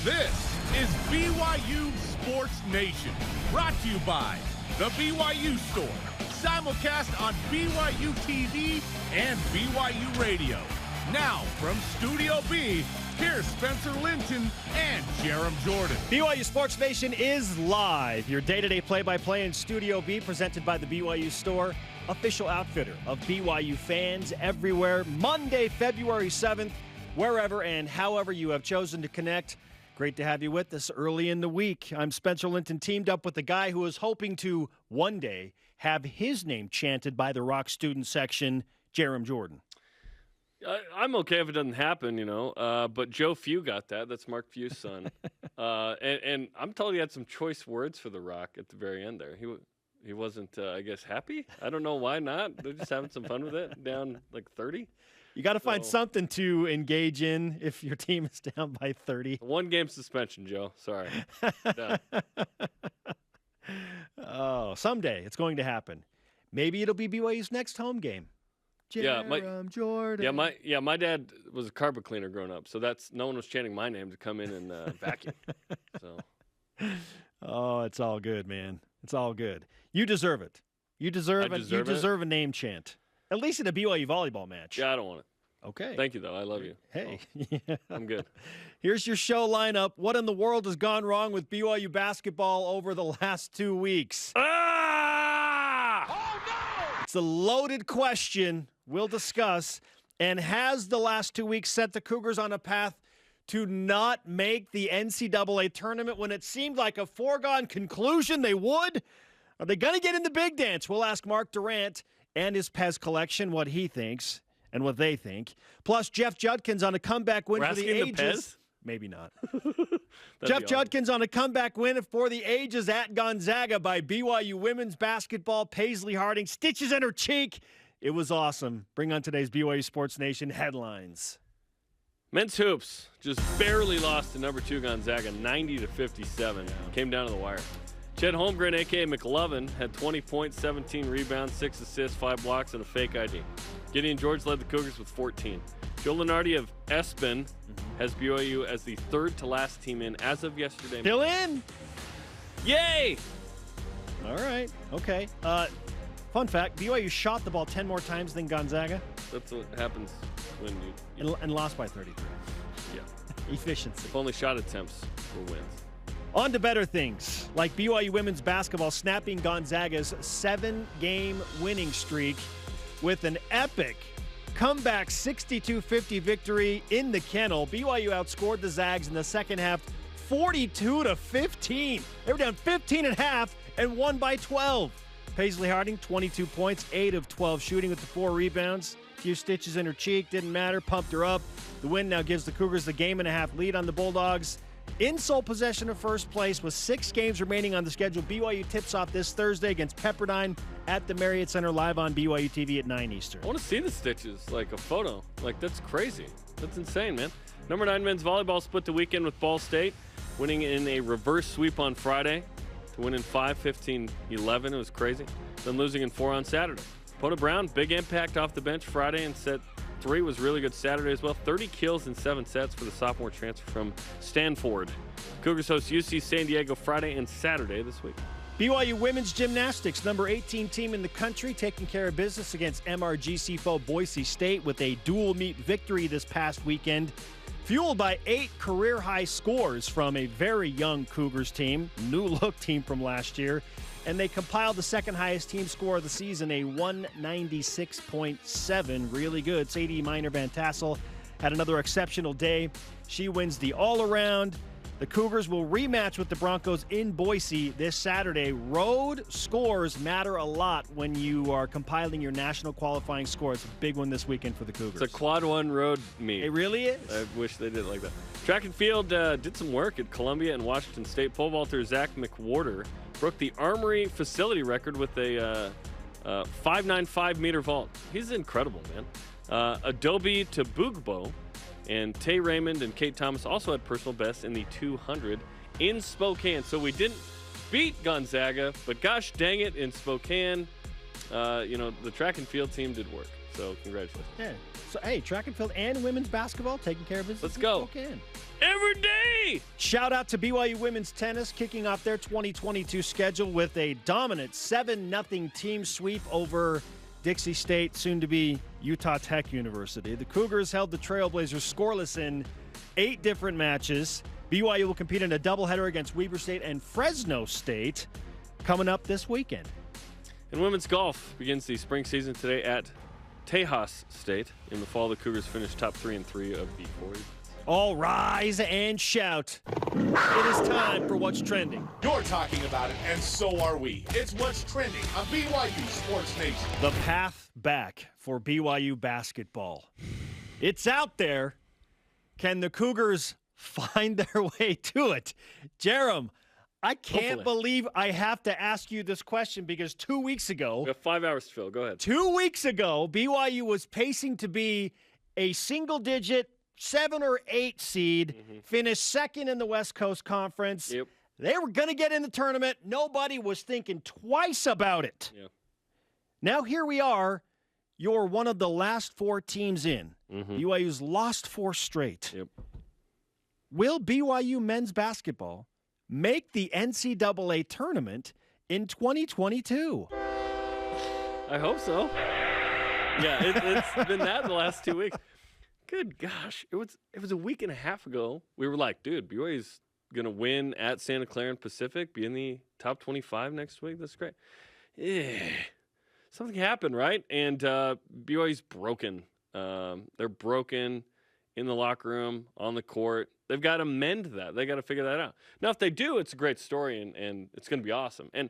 This is BYU Sports Nation, brought to you by the BYU Store, simulcast on BYU TV and BYU Radio. Now, from Studio B, here's Spencer Linton and Jarom Jordan. BYU Sports Nation is live. Your day-to-day play-by-play in Studio B, presented by the BYU Store, official outfitter of BYU fans everywhere. Monday, February 7th, wherever and however you have chosen to connect. Great to have you with us early in the week. I'm Spencer Linton, teamed up with the guy who is hoping to one day have his name chanted by the Rock student section, Jarom Jordan. I'm okay if it doesn't happen, but Joe Few got that. That's Mark Few's son. And I'm told he had some choice words for the Rock at the very end there. He wasn't, I guess, happy. I don't know why not. They're just having some fun with it, down like 30. You got to find something to engage in if your team is down by 30. One-game suspension, Joe. Sorry. Oh, someday it's going to happen. Maybe it'll be BYU's next home game. Jarom Jordan. My dad was a carpet cleaner growing up, so no one was chanting my name to come in and vacuum. So, oh, it's all good, man. It's all good. You deserve it. You deserve a name chant. At least in a BYU volleyball match. Yeah, I don't want it. Okay. Thank you, though. I love you. Hey. Oh, I'm good. Here's your show lineup. What in the world has gone wrong with BYU basketball over the last 2 weeks? Ah! Oh, no! It's a loaded question we'll discuss. And has the last 2 weeks set the Cougars on a path to not make the NCAA tournament when it seemed like a foregone conclusion they would? Are they going to get in the big dance? We'll ask Mark Durrant and his Pez collection what he thinks and what they think. Plus, Jeff Judkins on a comeback win for the ages. Maybe not. Jeff Judkins on a comeback win for the ages at Gonzaga by BYU women's basketball. Paisley Harding stitches in her cheek. It was awesome. Bring on today's BYU Sports Nation headlines. Men's hoops just barely lost to number 2 Gonzaga, 90-57. Came down to the wire. Chet Holmgren, a.k.a. McLovin, had 20 points, 17 rebounds, 6 assists, 5 blocks, and a fake ID. Gideon George led the Cougars with 14. Joe Lunardi of Espen has BYU as the third-to-last team in as of yesterday. Still in? Yay! All right. Okay. Fun fact, BYU shot the ball 10 more times than Gonzaga. That's what happens when you and lost by 33. Yeah. Efficiency. If only shot attempts were wins. On to better things, like BYU women's basketball snapping Gonzaga's 7-game winning streak with an epic comeback 62-50 victory in the kennel. BYU outscored the Zags in the second half 42-15. They were down 15 at half and won by 12. Paisley Harding, 22 points, 8 of 12 shooting with the 4 rebounds. A few stitches in her cheek, didn't matter, pumped her up. The win now gives the Cougars the game-and-a-half lead on the Bulldogs. In sole possession of first place with 6 games remaining on the schedule. BYU tips off this Thursday against Pepperdine at the Marriott Center live on BYU TV at 9 Eastern. I want to see the stitches, like a photo. Like, that's crazy. That's insane, man. Number 9 men's volleyball split the weekend with Ball State, winning in a reverse sweep on Friday to win in 5, 15, 11. It was crazy. Then losing in 4 on Saturday. Pona Brown, big impact off the bench Friday and set 3 was really good Saturday as well. 30 kills in 7 sets for the sophomore transfer from Stanford. Cougars host UC San Diego Friday and Saturday this week. BYU women's gymnastics, number 18 team in the country, taking care of business against MRGC foe Boise State with a dual meet victory this past weekend, fueled by 8 career-high scores from a very young Cougars team, new-look team from last year. And they compiled the second highest team score of the season, a 196.7. Really good. Sadie Miner-Van Tassel had another exceptional day. She wins the all-around. The Cougars will rematch with the Broncos in Boise this Saturday. Road scores matter a lot when you are compiling your national qualifying score. It's a big one this weekend for the Cougars. It's a quad 1 road meet. It really is. I wish they did it like that. Track and field did some work at Columbia and Washington State. Pole vaulter Zach McWhorter broke the Armory facility record with a 595-meter vault. He's incredible, man. Adobe Tabugbo and Tay Raymond and Kate Thomas also had personal bests in the 200 in Spokane. So we didn't beat Gonzaga, but gosh dang it, in Spokane, the track and field team did work. So congratulations. Yeah. So, hey, track and field and women's basketball taking care of business. Let's go. Every day. Shout out to BYU women's tennis kicking off their 2022 schedule with a dominant 7-0 team sweep over Dixie State, soon to be Utah Tech University. The Cougars held the Trailblazers scoreless in 8 different matches. BYU will compete in a doubleheader against Weber State and Fresno State coming up this weekend. And women's golf begins the spring season today at Tejas State. In the fall, the Cougars finished top 3 and 3 of the 4 events. All rise and shout. It is time for What's Trending. You're talking about it, and so are we. It's What's Trending on BYU Sports Nation. The path back for BYU basketball. It's out there. Can the Cougars find their way to it? Jarom, I can't believe I have to ask you this question because 2 weeks ago. We have 5 hours to fill. Go ahead. 2 weeks ago, BYU was pacing to be a single-digit 7 or 8 seed, finished second in the West Coast Conference. Yep. They were going to get in the tournament. Nobody was thinking twice about it. Yeah. Now here we are. You're one of the last 4 teams in. BYU's lost 4 straight. Yep. Will BYU men's basketball make the NCAA tournament in 2022? I hope so. Yeah, it's been that the last 2 weeks. Good gosh, it was a week and a half ago. We were like, dude, BYU's going to win at Santa Clara and Pacific, be in the top 25 next week. That's great. Something happened, right? And BYU's broken. They're broken in the locker room, on the court. They've got to mend that. They got to figure that out. Now, if they do, it's a great story, and it's going to be awesome. And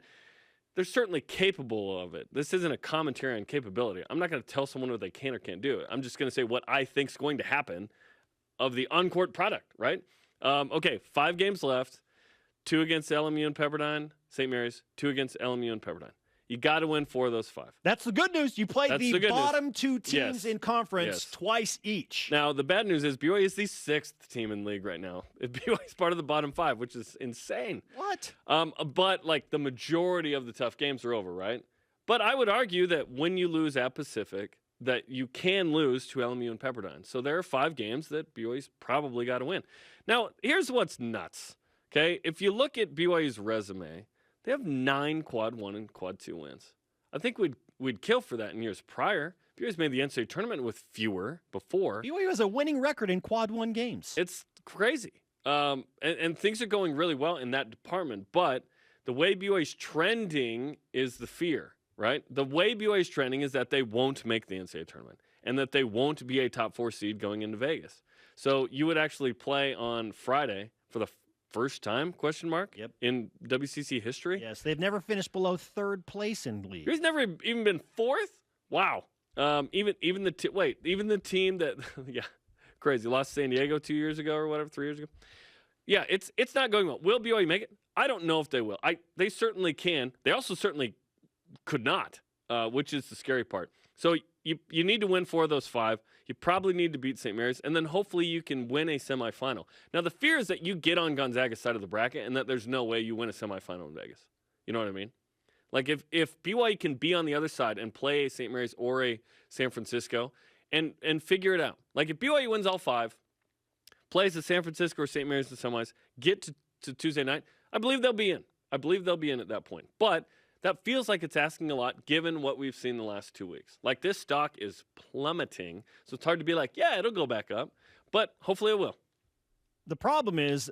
they're certainly capable of it. This isn't a commentary on capability. I'm not going to tell someone what they can or can't do. I'm just going to say what I think is going to happen of the on-court product, right? Okay, 5 games left. 2 against LMU and Pepperdine, St. Mary's. 2 against LMU and Pepperdine. You got to win 4 of those 5. That's the good news. You played the bottom 2 teams in conference twice each. Now, the bad news is BYU is the 6th team in the league right now. BYU is part of the bottom 5, which is insane. What? But, like, the majority of the tough games are over, right? But I would argue that when you lose at Pacific, that you can lose to LMU and Pepperdine. So there are 5 games that BYU's probably got to win. Now, here's what's nuts, okay? If you look at BYU's resume, they have 9 quad 1 and quad 2 wins. I think we'd kill for that in years prior. BYU's made the NCAA tournament with fewer before. BYU has a winning record in quad 1 games. It's crazy. And things are going really well in that department. But the way BYU's trending is the fear, right? The way BYU's trending is that they won't make the NCAA tournament and that they won't be a top 4 seed going into Vegas. So you would actually play on Friday for the first time, in WCC history? Yes, they've never finished below 3rd place in league. He's never even been 4th? Wow. Even the team that, crazy, lost San Diego 2 years ago or whatever, 3 years ago. Yeah, it's not going well. Will BYU make it? I don't know if they will. They certainly can. They also certainly could not, which is the scary part. So you need to win 4 of those 5. You probably need to beat St. Mary's, and then hopefully you can win a semifinal. Now, the fear is that you get on Gonzaga's side of the bracket and that there's no way you win a semifinal in Vegas. You know what I mean? Like, if BYU can be on the other side and play a St. Mary's or a San Francisco and figure it out. Like, if BYU wins all 5, plays the San Francisco or St. Mary's in the semis, get to Tuesday night, I believe they'll be in. I believe they'll be in at that point. But that feels like it's asking a lot given what we've seen the last 2 weeks. Like, this stock is plummeting, so it's hard to be like, yeah, it'll go back up, but hopefully it will. The problem is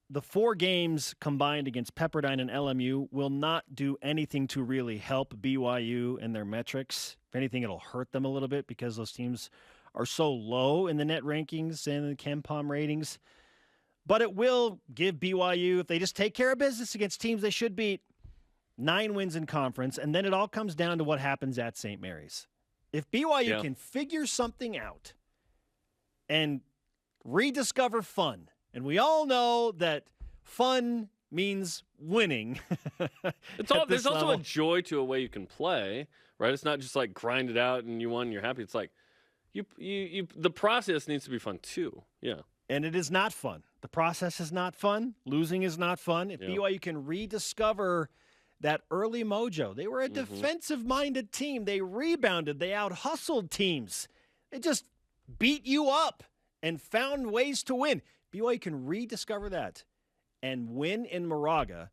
the 4 games combined against Pepperdine and LMU will not do anything to really help BYU and their metrics. If anything, it'll hurt them a little bit because those teams are so low in the net rankings and the KenPom ratings. But it will give BYU, if they just take care of business against teams they should beat, 9 wins in conference, and then it all comes down to what happens at St. Mary's. If BYU can figure something out and rediscover fun, and we all know that fun means winning. There's also a joy to a way you can play, right? It's not just like grind it out and you won, you're happy. It's like the process needs to be fun too. Yeah. And it is not fun. The process is not fun. Losing is not fun. If BYU can rediscover that early mojo. They were a defensive-minded team. They rebounded. They out-hustled teams. They just beat you up and found ways to win. BYU can rediscover that and win in Moraga.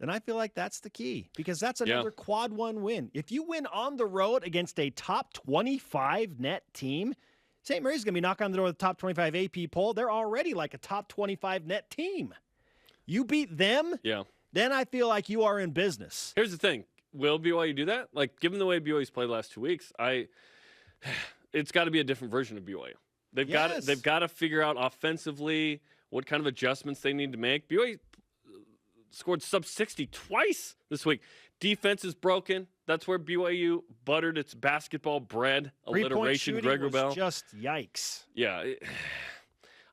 Then I feel like that's the key, because that's another quad one win. If you win on the road against a top 25 net team, St. Mary's going to be knocking on the door of the top 25 AP poll. They're already like a top 25 net team. You beat them, then I feel like you are in business. Here's the thing. Will BYU do that? Like, given the way BYU's played the last 2 weeks, it's got to be a different version of BYU. They've got to figure out offensively what kind of adjustments they need to make. BYU scored sub-60 twice this week. Defense is broken. That's where BYU buttered its basketball bread. Alliteration, Greg Wrubell. Just yikes. Yeah.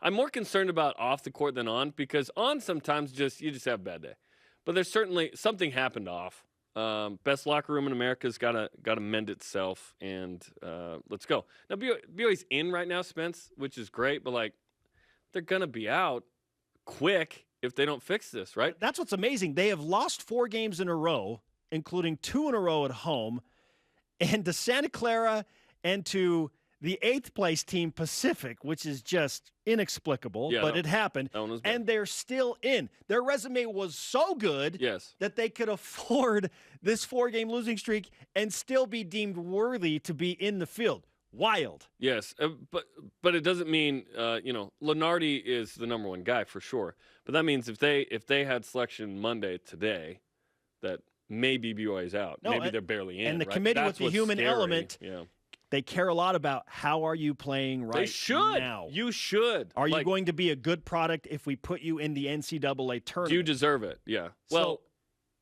I'm more concerned about off the court than on, because on sometimes you just have a bad day. But there's certainly something happened off. Best locker room in America's got to mend itself, and let's go. Now, BYU's in right now, Spence, which is great, but like they're going to be out quick if they don't fix this, right? That's what's amazing. They have lost 4 games in a row, including 2 in a row at home, and to Santa Clara and to the 8th place team, Pacific, which is just inexplicable, but it happened. And they're still in. Their resume was so good that they could afford this 4-game losing streak and still be deemed worthy to be in the field. Wild. Yes, but it doesn't mean Lenardi is the number one guy for sure. But that means if they had selection Monday today, that maybe BYU's out. Maybe they're barely in. And the right? committee That's with the human element, yeah. They care a lot about how are you playing right now. They should. You should. Are you going to be a good product if we put you in the NCAA tournament? Do you deserve it? Yeah. Well,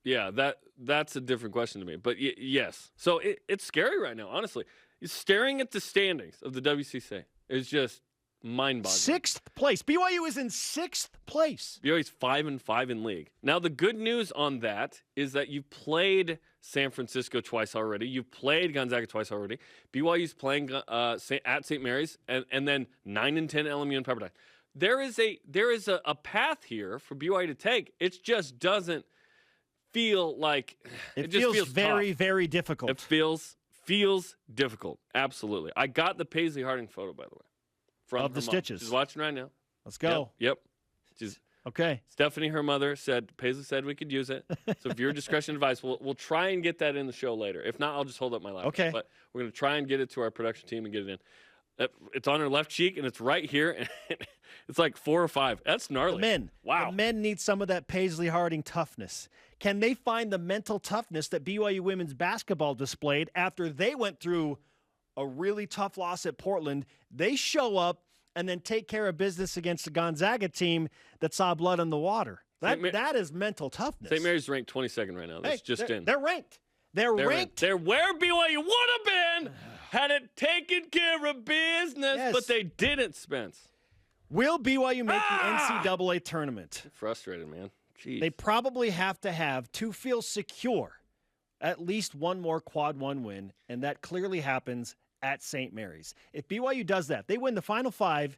that's a different question to me. But yes. So it's scary right now, honestly. Staring at the standings of the WCC is just mind-boggling. 6th place. BYU is in 6th place. BYU's 5-5 in league. Now, the good news on that is that you've played San Francisco twice already. You've played Gonzaga twice already. BYU's playing at St. Mary's, and then 9-10 LMU and Pepperdine. There is a path here for BYU to take. It just doesn't feel like it just feels very, tough. Very difficult. It feels difficult. Absolutely. I got the Paisley Harding photo, by the way. From the stitches. She's watching right now. Let's go. Yep. She's okay. Stephanie, her mother, Paisley said we could use it. So if your discretion advice, we'll try and get that in the show later. If not, I'll just hold up my laptop. Okay. But we're going to try and get it to our production team and get it in. It's on her left cheek, and it's right here. And it's like 4 or 5. That's gnarly. The men. Wow. The men need some of that Paisley Harding toughness. Can they find the mental toughness that BYU women's basketball displayed after they went through a really tough loss at Portland? They show up and then take care of business against the Gonzaga team that saw blood in the water. That is mental toughness. St. Mary's ranked 22nd right now. That's in. They're ranked. They're ranked. They're where BYU would have been had it taken care of business, but they didn't, Spence. Will BYU make the NCAA tournament? I'm frustrated, man. Jeez. They probably have to feel secure, at least one more quad one win, and that clearly happens at St. Mary's. If BYU does that, they win the Final 5,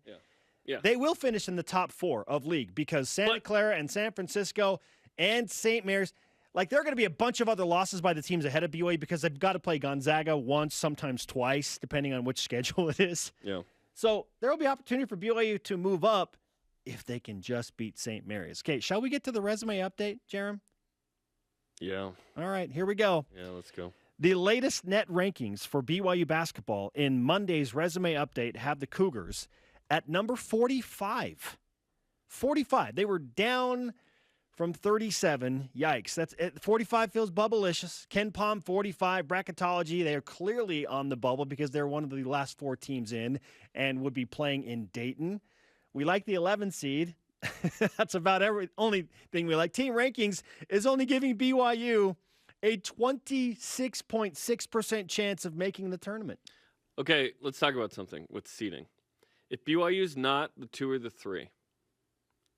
they will finish in the top 4 of league, because Santa Clara and San Francisco and St. Mary's, like, there are going to be a bunch of other losses by the teams ahead of BYU because they've got to play Gonzaga once, sometimes twice, depending on which schedule it is. Yeah. So there will be opportunity for BYU to move up if they can just beat St. Mary's. Okay, shall we get to the resume update, Jarom? Yeah. All right, here we go. Yeah, let's go. The latest net rankings for BYU basketball in Monday's resume update have the Cougars at number 45. 45. They were down from 37. Yikes. That's 45 feels bubblicious. Ken Pom, 45. Bracketology, they are clearly on the bubble because they're one of the last 4 teams in and would be playing in Dayton. We like the 11 seed. That's about only thing we like. Team rankings is only giving BYU a 26.6% chance of making the tournament. Okay, let's talk about something with seeding. If BYU's not the 2 or the 3,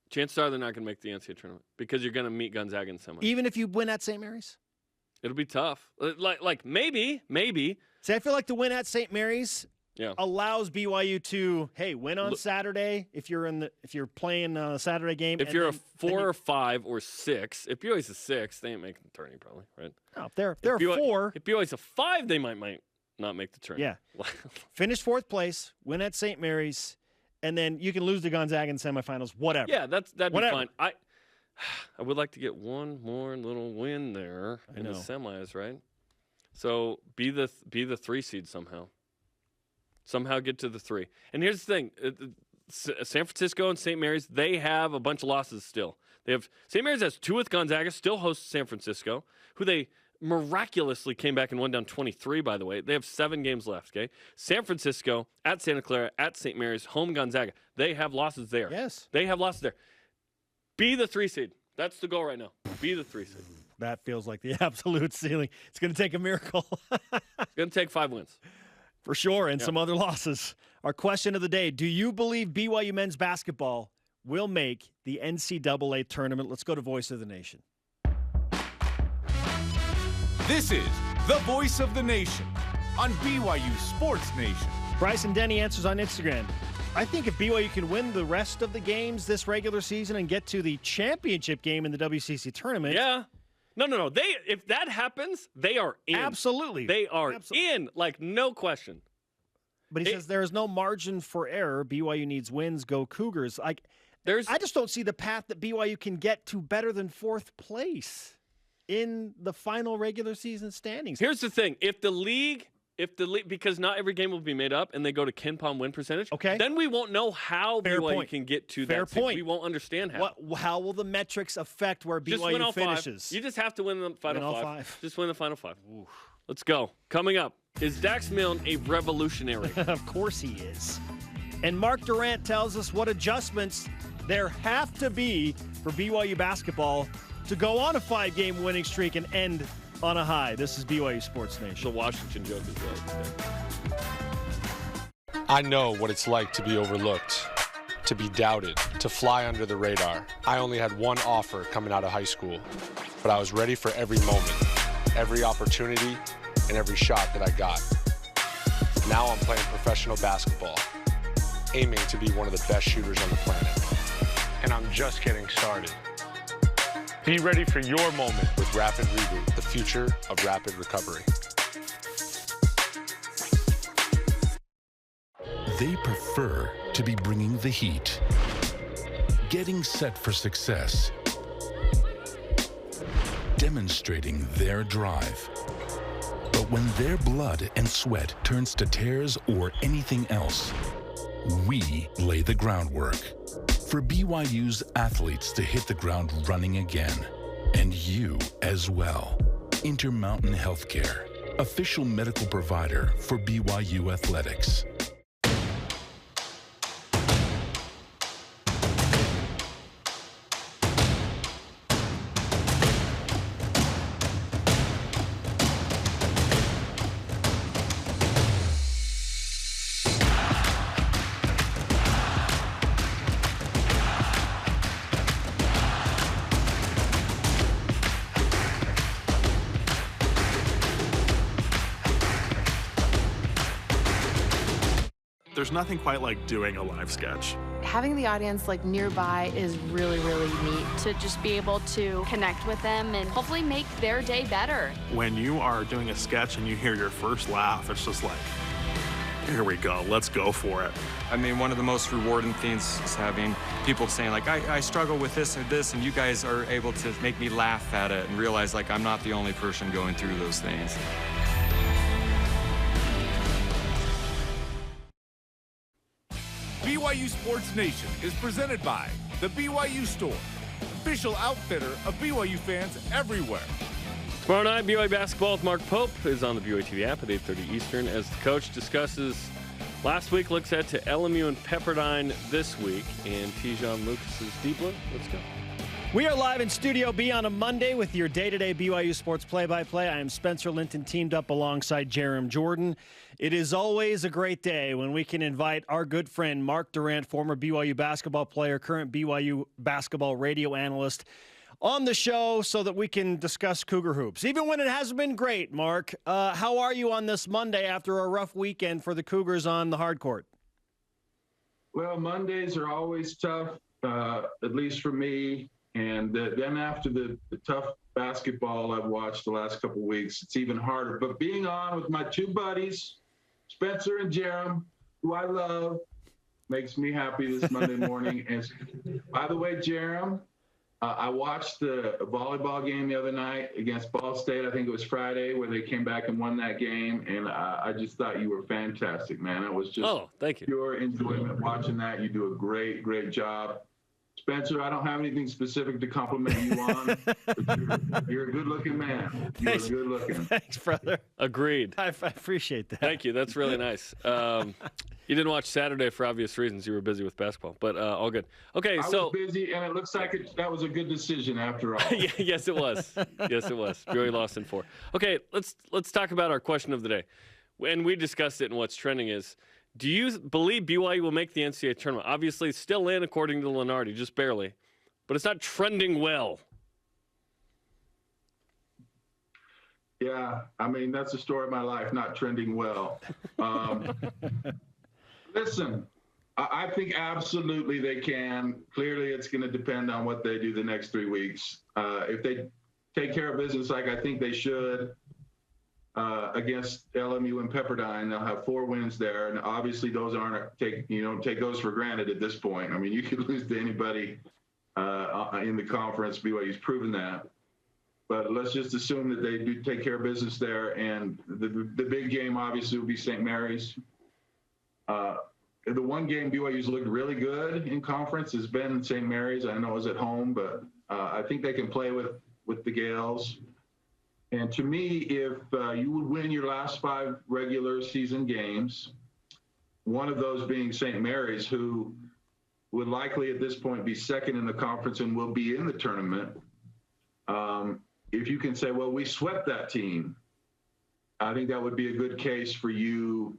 chances are they're not going to make the NCAA tournament because you're going to meet Gonzaga in semi. Even if you win at St. Mary's? It'll be tough. Like maybe. See, I feel like the win at St. Mary's allows BYU to win on Saturday if you're playing a Saturday game. If you're a 4 or 5 or 6, if BYU's a 6, they ain't making the tourney probably, right? No, if they're a 4. If BYU's a 5, they might not make the tourney. Yeah. Finish 4th place, win at St. Mary's, and then you can lose to Gonzaga in semifinals. Whatever. Yeah, that'd be fine. I would like to get one more little win there in the semis, right? So be the 3 seed somehow. Somehow get to the 3. And here's the thing. San Francisco and St. Mary's, they have a bunch of losses still. St. Mary's has 2 with Gonzaga, still hosts San Francisco, who they miraculously came back and won down 23, by the way. They have 7 games left, okay? San Francisco, at Santa Clara, at St. Mary's, home Gonzaga. They have losses there. Yes. They have losses there. Be the 3 seed. That's the goal right now. Be the 3 seed. That feels like the absolute ceiling. It's going to take a miracle. It's going to take 5 wins. For sure, and some other losses. Our question of the day, do you believe BYU men's basketball will make the NCAA tournament? Let's go to Voice of the Nation. This is the Voice of the Nation on BYU Sports Nation. Bryson Denny answers on Instagram. I think if BYU can win the rest of the games this regular season and get to the championship game in the WCC tournament. Yeah. No. If that happens, they are in. Absolutely. They are in, like no question. But he says there is no margin for error. BYU needs wins. Go Cougars. I just don't see the path that BYU can get to better than 4th place in the final regular season standings. Here's the thing. If the league, because not every game will be made up and they go to KenPom win percentage, then we won't know how BYU can get to that. Fair point. We won't understand how. How will the metrics affect where BYU finishes? 5. You just have to win the final 5. Just win the final 5. Oof. Let's go. Coming up, is Dax Milne a revolutionary? Of course he is. And Mark Durrant tells us what adjustments there have to be for BYU basketball to go on a 5-game winning streak and end on a high. This is BYU Sports Nation. The Washington joke is right. I know what it's like to be overlooked, to be doubted, to fly under the radar. I only had one offer coming out of high school, but I was ready for every moment, every opportunity, and every shot that I got. Now I'm playing professional basketball, aiming to be one of the best shooters on the planet. And I'm just getting started. Be ready for your moment with Rapid Reboot, the future of rapid recovery. They prefer to be bringing the heat, getting set for success, demonstrating their drive. But when their blood and sweat turns to tears or anything else, we lay the groundwork for BYU's athletes to hit the ground running again, and you as well. Intermountain Healthcare, official medical provider for BYU Athletics. There's nothing quite like doing a live sketch. Having the audience nearby is really, really neat to just be able to connect with them and hopefully make their day better. When you are doing a sketch and you hear your first laugh, it's just like, here we go, let's go for it. I mean, one of the most rewarding things is having people saying I struggle with this or this, and you guys are able to make me laugh at it and realize I'm not the only person going through those things. BYU Sports Nation is presented by the BYU Store, official outfitter of BYU fans everywhere. Tomorrow night, BYU Basketball with Mark Pope is on the BYU TV app at 8:30 Eastern as the coach discusses last week, looks ahead to LMU and Pepperdine this week, and Tijon Lucas's Deep Blue. Let's go. We are live in Studio B on a Monday with your day-to-day BYU Sports play-by-play. I am Spencer Linton, teamed up alongside Jarom Jordan. It is always a great day when we can invite our good friend Mark Durrant, former BYU basketball player, current BYU basketball radio analyst, on the show so that we can discuss Cougar hoops, even when it hasn't been great. Mark, how are you on this Monday after a rough weekend for the Cougars on the hard court? Well, Mondays are always tough, at least for me. And then after the tough basketball I've watched the last couple of weeks, it's even harder. But being on with my two buddies, Spencer and Jarom, who I love, makes me happy this Monday morning. And by the way, Jarom, I watched the volleyball game the other night against Ball State. I think it was Friday where they came back and won that game. And I just thought you were fantastic, man. It was just thank you. Pure enjoyment watching that. You do a great, great job. Spencer, I don't have anything specific to compliment you on, but you're a good-looking man. You're good-looking. Thanks, brother. Agreed. I appreciate that. Thank you. That's really nice. You didn't watch Saturday for obvious reasons. You were busy with basketball, but all good. Okay, I was busy, and it looks like that was a good decision after all. Yes, it was. Yes, it was. BYU lost in 4. Okay, let's talk about our question of the day. And we discussed it, and what's trending is, do you believe BYU will make the NCAA tournament? Obviously, it's still in, according to Lenardi, just barely. But it's not trending well. Yeah, I mean, that's the story of my life, not trending well. Listen, I think absolutely they can. Clearly, it's going to depend on what they do the next 3 weeks. If they take care of business like I think they should, against LMU and Pepperdine, they'll have 4 wins there, and obviously those take those for granted at this point. I mean, you could lose to anybody in the conference. BYU's proven that, but let's just assume that they do take care of business there. And the big game obviously will be St. Mary's. The one game BYU's looked really good in conference has been St. Mary's. I know it was at home, but I think they can play with the Gales. And to me, if you would win your last 5 regular season games, one of those being St. Mary's, who would likely at this point be second in the conference and will be in the tournament, if you can say, well, we swept that team, I think that would be a good case for you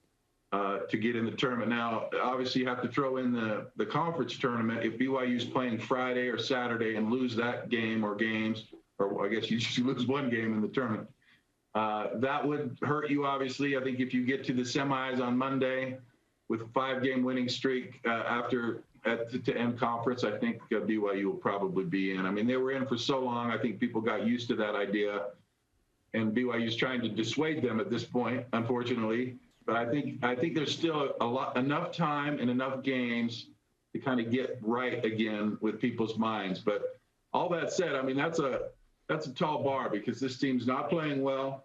to get in the tournament. Now, obviously, you have to throw in the conference tournament. If BYU's playing Friday or Saturday and lose that game or games, or I guess you just lose one game in the tournament, that would hurt you, obviously. I think if you get to the semis on Monday with a 5-game winning streak to end conference, I think BYU will probably be in. I mean, they were in for so long, I think people got used to that idea. And BYU's trying to dissuade them at this point, unfortunately. But I think there's still enough time and enough games to kind of get right again with people's minds. But all that said, I mean, that's a tall bar because this team's not playing well,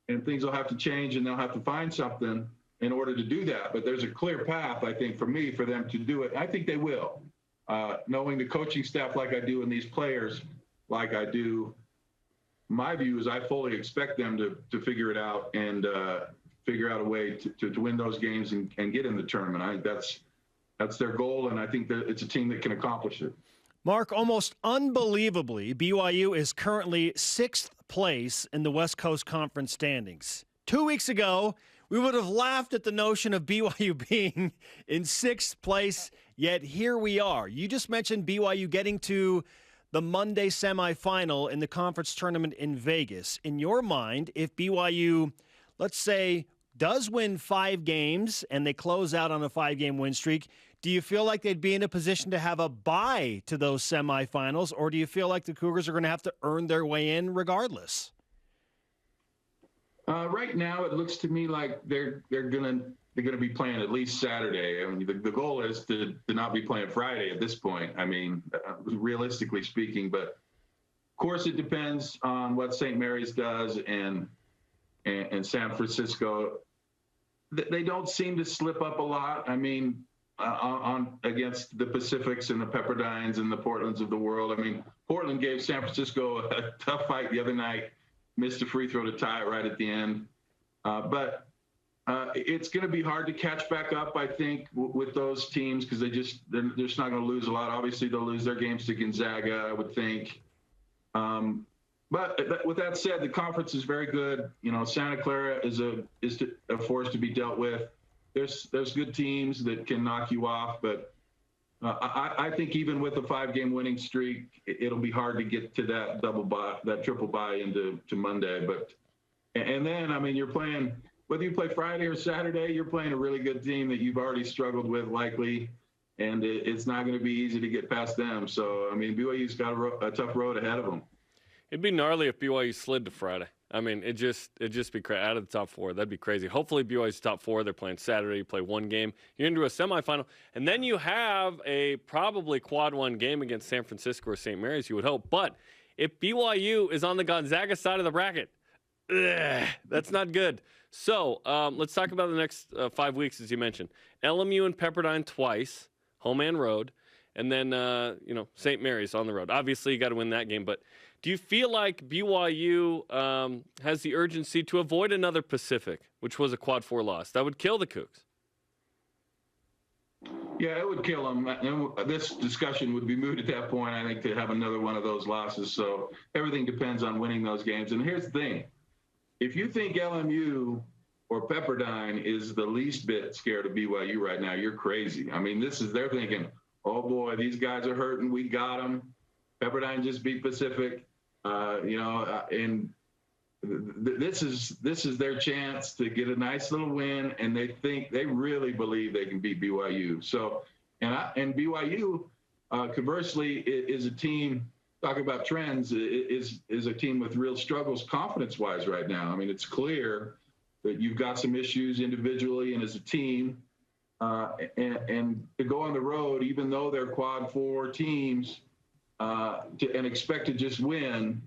and things will have to change, and they'll have to find something in order to do that. But there's a clear path, I think, for them to do it. I think they will. Knowing the coaching staff like I do and these players like I do, my view is I fully expect them to figure it out and figure out a way to win those games and get in the tournament. I think that's their goal, and I think that it's a team that can accomplish it. Mark, almost unbelievably, BYU is currently 6th place in the West Coast Conference standings. 2 weeks ago, we would have laughed at the notion of BYU being in 6th place, yet here we are. You just mentioned BYU getting to the Monday semifinal in the conference tournament in Vegas. In your mind, if BYU, let's say, does win 5 games and they close out on a 5-game win streak, do you feel like they'd be in a position to have a bye to those semifinals, or do you feel like the Cougars are going to have to earn their way in regardless? Right now, it looks to me like they're gonna be playing at least Saturday. I mean, the goal is to not be playing Friday at this point. I mean, realistically speaking, but of course it depends on what St. Mary's does and San Francisco. They don't seem to slip up a lot. I mean, on against the Pacifics and the Pepperdines and the Portlands of the world. I mean, Portland gave San Francisco a tough fight the other night, missed a free throw to tie it right at the end. But it's going to be hard to catch back up, I think, with those teams because they're just not going to lose a lot. Obviously, they'll lose their games to Gonzaga, I would think. But with that said, the conference is very good. You know, Santa Clara is a force to be dealt with. There's good teams that can knock you off, but I think even with a 5-game winning streak, it'll be hard to get to that triple bye into Monday. And then, I mean, you're playing, whether you play Friday or Saturday, you're playing a really good team that you've already struggled with likely, and it's not going to be easy to get past them. So, I mean, BYU's got a tough road ahead of them. It'd be gnarly if BYU slid to Friday. I mean, it'd just be crazy. Out of the top 4, that'd be crazy. Hopefully BYU's top 4. They're playing Saturday. You play 1 game. You're into a semifinal. And then you have a probably quad 1 game against San Francisco or St. Mary's, you would hope. But if BYU is on the Gonzaga side of the bracket, that's not good. So let's talk about the next 5 weeks, as you mentioned. LMU and Pepperdine twice, home and road. And then, St. Mary's on the road. Obviously, you got to win that game. But do you feel like BYU has the urgency to avoid another Pacific, which was a quad 4 loss? That would kill the Cougs. Yeah, it would kill them. And this discussion would be moot at that point, I think, to have another one of those losses. So everything depends on winning those games. And here's the thing. If you think LMU or Pepperdine is the least bit scared of BYU right now, you're crazy. I mean, they're thinking, oh, boy, these guys are hurting. We got them. Pepperdine just beat Pacific, and this is their chance to get a nice little win, and they really believe they can beat BYU. So, and BYU, conversely, is a team. Talking about trends, is a team with real struggles confidence-wise right now. I mean, it's clear that you've got some issues individually and as a team, and to go on the road, even though they're quad 4 teams, and expect to just win,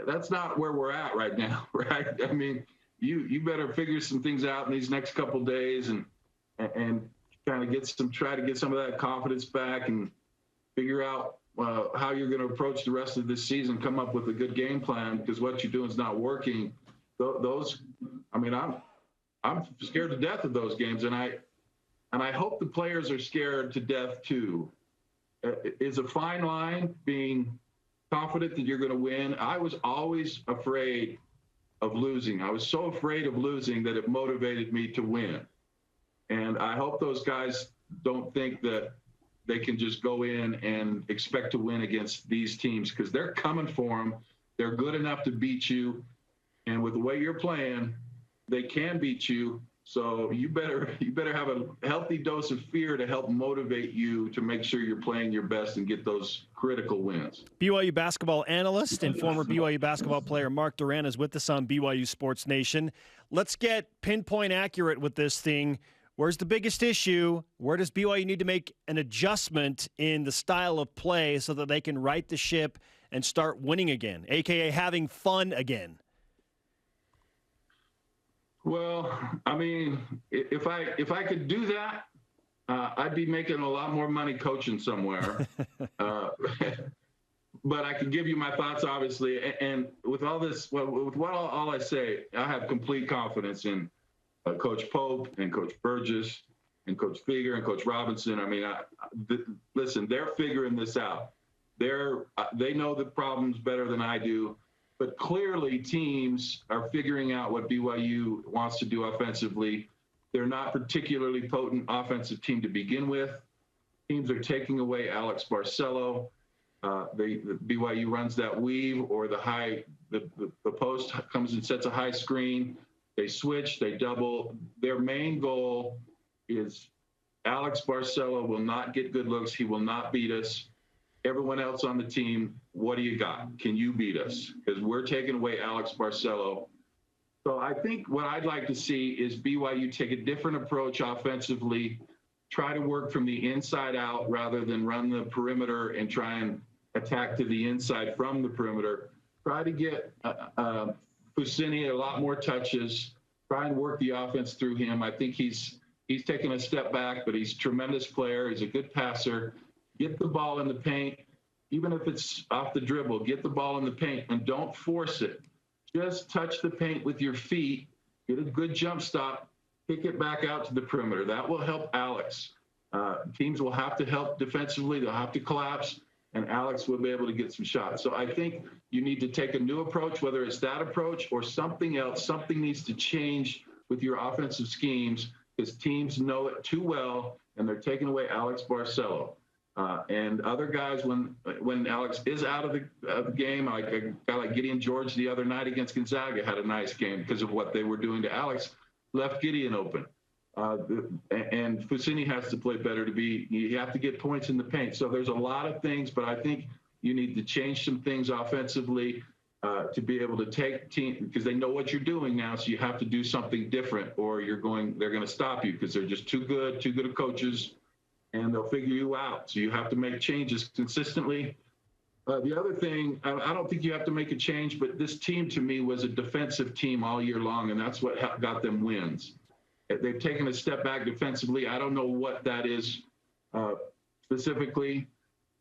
that's not where we're at right now, right? I mean, you better figure some things out in these next couple days and kind of try to get some of that confidence back and figure out how you're going to approach the rest of this season, come up with a good game plan, because what you're doing is not working. I'm scared to death of those games, and I hope the players are scared to death too. Is a fine line being confident that you're going to win. I was always afraid of losing. I was so afraid of losing that it motivated me to win. And I hope those guys don't think that they can just go in and expect to win against these teams, because they're coming for them. They're good enough to beat you. And with the way you're playing, they can beat you. So you better have a healthy dose of fear to help motivate you to make sure you're playing your best and get those critical wins. BYU basketball analyst and former BYU basketball player Mark Durrant is with us on BYU Sports Nation. Let's get pinpoint accurate with this thing. Where's the biggest issue? Where does BYU need to make an adjustment in the style of play so that they can right the ship and start winning again, a.k.a. having fun again? Well, I mean, if I could do that, I'd be making a lot more money coaching somewhere. But I can give you my thoughts, obviously. And with all this, with all I say, I have complete confidence in Coach Pope and Coach Burgess and Coach Figger and Coach Robinson. I mean, listen, they're figuring this out. They know the problems better than I do. But clearly, teams are figuring out what BYU wants to do offensively. They're not particularly potent offensive team to begin with. Teams are taking away Alex Barcelo. BYU runs that weave, or the post comes and sets a high screen. They switch, they double. Their main goal is Alex Barcelo will not get good looks. He will not beat us. Everyone else on the team, what do you got? Can you beat us? Because we're taking away Alex Barcelo. So I think what I'd like to see is BYU take a different approach offensively, try to work from the inside out rather than run the perimeter and try and attack to the inside from the perimeter. Try to get Fusini a lot more touches, try and work the offense through him. I think he's taken a step back, but he's a tremendous player. He's a good passer. Get the ball in the paint, even if it's off the dribble. Get the ball in the paint and don't force it. Just touch the paint with your feet, get a good jump stop, kick it back out to the perimeter. That will help Alex. Teams will have to help defensively. They'll have to collapse, and Alex will be able to get some shots. So I think you need to take a new approach, whether it's that approach or something else. Something needs to change with your offensive schemes, because teams know it too well, and they're taking away Alex Barcelo. And other guys, when Alex is out of the game, like a guy like Gideon George the other night against Gonzaga had a nice game because of what they were doing to Alex, left Gideon open. And Fusini has to play better you have to get points in the paint. So there's a lot of things, but I think you need to change some things offensively to be able to take team, because they know what you're doing now. So you have to do something different, or they're going to stop you because they're just too good of coaches, and they'll figure you out. So you have to make changes consistently. The other thing, I don't think you have to make a change, but this team to me was a defensive team all year long, and that's what got them wins. They've taken a step back defensively. I don't know what that is specifically.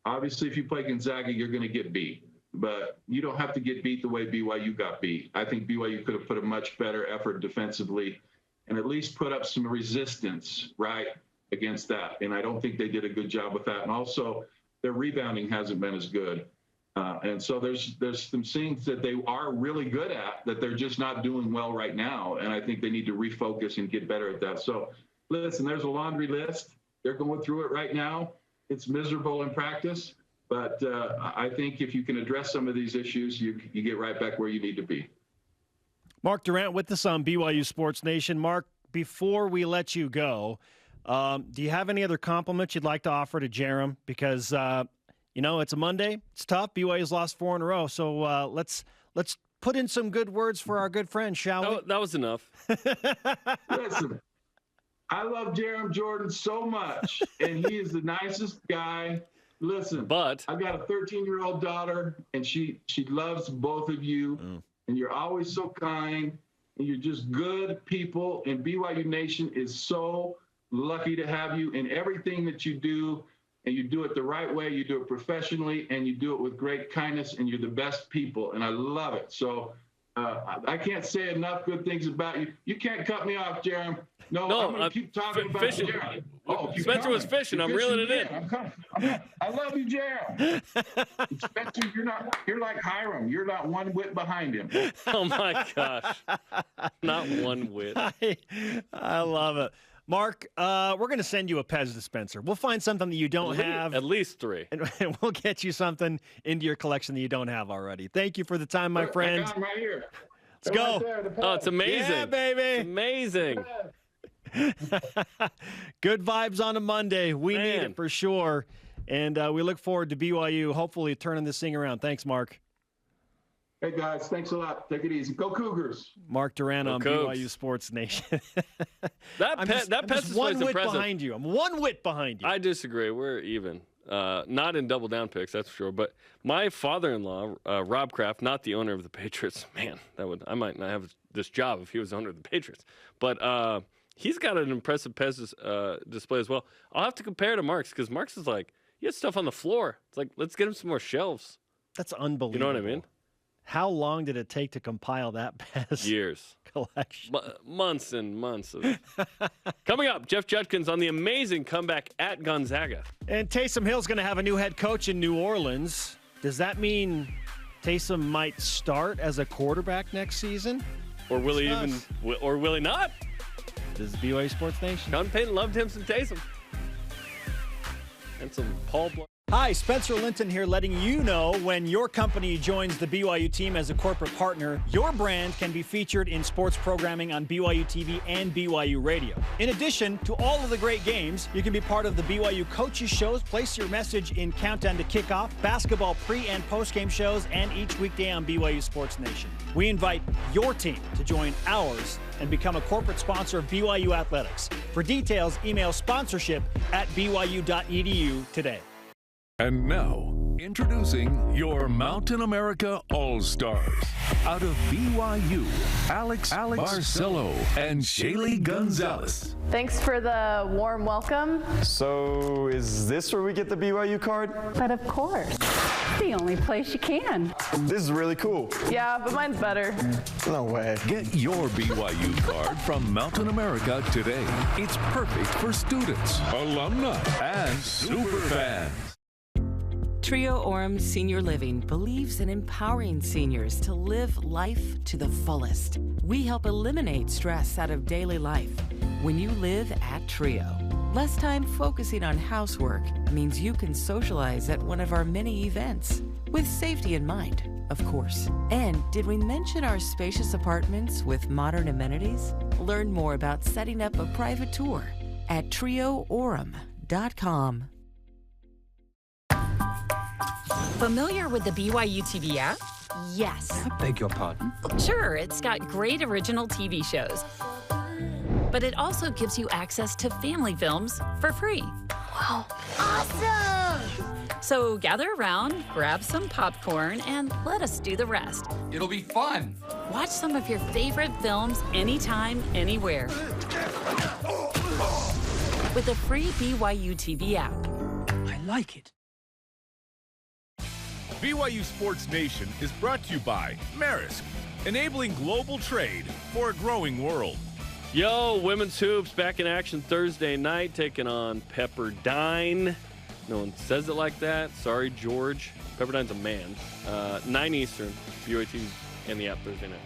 Obviously, if you play Gonzaga, you're going to get beat. But you don't have to get beat the way BYU got beat. I think BYU could have put a much better effort defensively and at least put up some resistance, right, against that. And I don't think they did a good job with that. And also, their rebounding hasn't been as good. And so there's some things that they are really good at that they're just not doing well right now. And I think they need to refocus and get better at that. So, listen, there's a laundry list. They're going through it right now. It's miserable in practice. But I think if you can address some of these issues, you get right back where you need to be. Mark Durrant with us on BYU Sports Nation. Mark, before we let you go, do you have any other compliments you'd like to offer to Jarom? Because it's a Monday. It's tough. BYU's lost 4 in a row. So let's put in some good words for our good friend, shall we? That was enough. Listen, I love Jarom Jordan so much, and he is the nicest guy. Listen, but I've got a 13-year-old daughter, and she loves both of you, and you're always so kind, and you're just good people, and BYU Nation is so lucky to have you in everything that you do, and you do it the right way, you do it professionally, and you do it with great kindness, and you're the best people, and I love it. So I can't say enough good things about you. You can't cut me off, Jarom. No, I'm going to keep talking about Jarom. Oh, Spencer was fishing. I'm reeling it in. I love you, Jarom. Spencer, you're like Hiram. You're not one whit behind him. Oh, my gosh. Not one whit. I love it. Mark, we're going to send you a Pez dispenser. We'll find something that you don't have. At least 3. And we'll get you something into your collection that you don't have already. Thank you for the time, my friend. I got 'em right here. Let's go. Oh, it's amazing. Yeah, baby. It's amazing. Good vibes on a Monday. We need it for sure. And we look forward to BYU hopefully turning this thing around. Thanks, Mark. Hey, guys. Thanks a lot. Take it easy. Go Cougars. Mark Durrant on Cougs. BYU Sports Nation. That Pez is one whit impressive. behind you. I'm one whit behind you. I disagree. We're even. Not in double down picks, that's for sure. But my father-in-law, Rob Kraft, not the owner of the Patriots. Man, I might not have this job if he was the owner of the Patriots. But he's got an impressive Pez display as well. I'll have to compare to Mark's because Mark's is like, he has stuff on the floor. It's like, let's get him some more shelves. That's unbelievable. You know what I mean? How long did it take to compile that Pez years collection? Months and months. Coming up, Jeff Judkins on the amazing comeback at Gonzaga. And Taysom Hill's going to have a new head coach in New Orleans. Does that mean Taysom might start as a quarterback next season? Or will he even? Or will he not? This is BYU Sports Nation. Sean Payton loved him some Taysom. And some Paul Blart. Hi, Spencer Linton here, letting you know when your company joins the BYU team as a corporate partner, your brand can be featured in sports programming on BYU TV and BYU Radio. In addition to all of the great games, you can be part of the BYU coaches shows, place your message in Countdown to Kickoff, basketball pre- and post-game shows, and each weekday on BYU Sports Nation. We invite your team to join ours and become a corporate sponsor of BYU Athletics. For details, email sponsorship@byu.edu today. And now, introducing your Mountain America All-Stars. Out of BYU, Alex Barcelo and Shaylee Gonzalez. Thanks for the warm welcome. So, is this where we get the BYU card? But of course. The only place you can. This is really cool. Yeah, but mine's better. No way. Get your BYU card from Mountain America today. It's perfect for students, alumni, and superfans. Trio Orem Senior Living believes in empowering seniors to live life to the fullest. We help eliminate stress out of daily life when you live at Trio. Less time focusing on housework means you can socialize at one of our many events, with safety in mind, of course. And did we mention our spacious apartments with modern amenities? Learn more about setting up a private tour at trioorum.com. Familiar with the BYU TV app? Yes. I beg your pardon? Sure, it's got great original TV shows. But it also gives you access to family films for free. Wow, awesome! So gather around, grab some popcorn, and let us do the rest. It'll be fun. Watch some of your favorite films anytime, anywhere. With the free BYU TV app. I like it. BYU Sports Nation is brought to you by Maersk, enabling global trade for a growing world. Yo, women's hoops back in action Thursday night, taking on Pepperdine. No one says it like that. Sorry, George. Pepperdine's a man. 9 Eastern, BYU TV and the app Thursday night.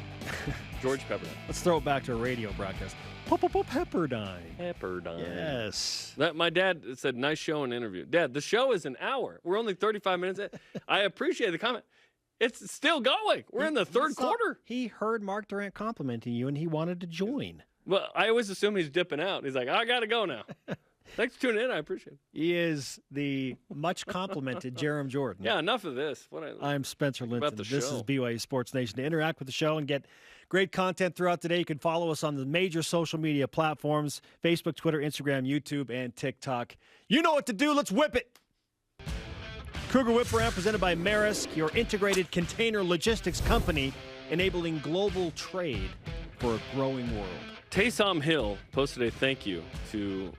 George Pepperdine. Let's throw it back to a radio broadcast. Pepperdine. Pepperdine. Yes. My dad said, nice show and interview. Dad, the show is an hour. We're only 35 minutes in. I appreciate the comment. It's still going. We're in the third quarter. He heard Mark Durrant complimenting you, and he wanted to join. Well, I always assume he's dipping out. He's like, I got to go now. Thanks for tuning in. I appreciate it. He is the much complimented Jarom Jordan. Yeah, enough of this. I'm Spencer Linton. This is BYU Sports Nation. To interact with the show and get great content throughout the day, you can follow us on the major social media platforms, Facebook, Twitter, Instagram, YouTube, and TikTok. You know what to do. Let's whip it. Cougar Whip Around presented by Maersk, your integrated container logistics company, enabling global trade for a growing world. Taysom Hill posted a thank you to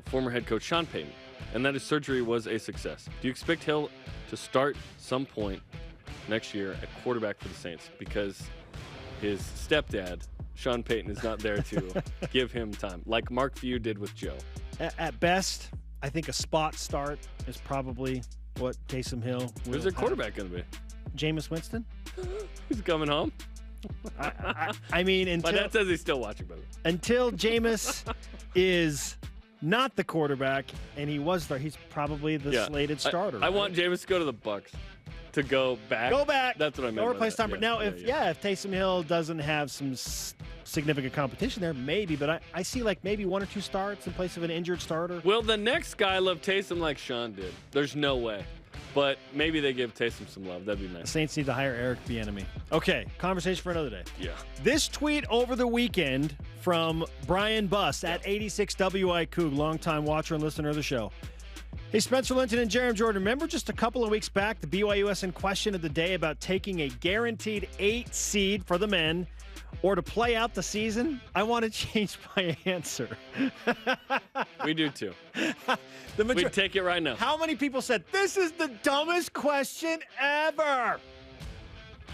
former head coach Sean Payton, and that his surgery was a success. Do you expect Hill to start some point next year at quarterback for the Saints? Because his stepdad, Sean Payton, is not there to give him time, like Mark Few did with Joe. At best, I think a spot start is probably what Taysom Hill will Who's their quarterback going to be? Jameis Winston. He's coming home. I mean, until, my dad says he's still watching, brother. Until Jameis is not the quarterback, and he was there, he's probably the slated starter. I want Jameis to go to the Bucs. To go back. Go back. That's what I meant. Or replace Tom. Now, if Taysom Hill doesn't have some significant competition there, maybe. But I see like maybe 1 or 2 starts in place of an injured starter. Will the next guy love Taysom like Sean did? There's no way. But maybe they give Taysom some love. That'd be nice. The Saints need to hire Eric Bieniemy. Okay, conversation for another day. Yeah. This tweet over the weekend from Brian Buss at 86WI Coug, longtime watcher and listener of the show. Hey, Spencer Linton and Jarom Jordan, remember just a couple of weeks back the BYUSN question of the day about taking a guaranteed 8 seed for the men or to play out the season? I want to change my answer. We do too. We take it right now. How many people said, this is the dumbest question ever?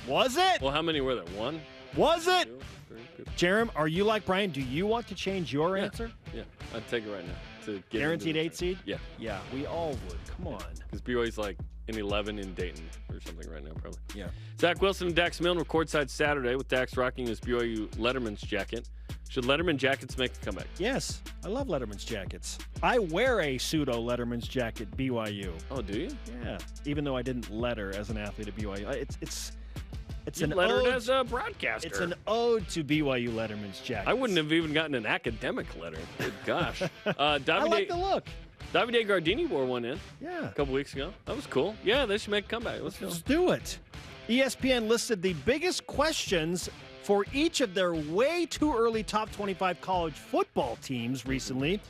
Was it? Well, how many were there? 1? Was it? 2, 3, 4. Jarom, are you like Brian? Do you want to change your answer? Yeah, I'd take it right now. To get guaranteed 8 seed? Yeah. Yeah, we all would. Come on. Because BYU's like in 11 in Dayton or something right now, probably. Yeah. Zach Wilson and Dax Milne were courtside Saturday with Dax rocking his BYU Letterman's jacket. Should Letterman jackets make a comeback? Yes. I love Letterman's jackets. I wear a pseudo Letterman's jacket BYU. Oh, do you? Yeah. Even though I didn't letter as an athlete at BYU. It's an lettered ode, as a broadcaster. It's an ode to BYU Letterman's jacket. I wouldn't have even gotten an academic letter. Good gosh. I like the look. Davide Gardini wore one in. Yeah. A couple weeks ago. That was cool. Yeah, they should make a comeback. Let's do it. ESPN listed the biggest questions for each of their way too early top 25 college football teams recently.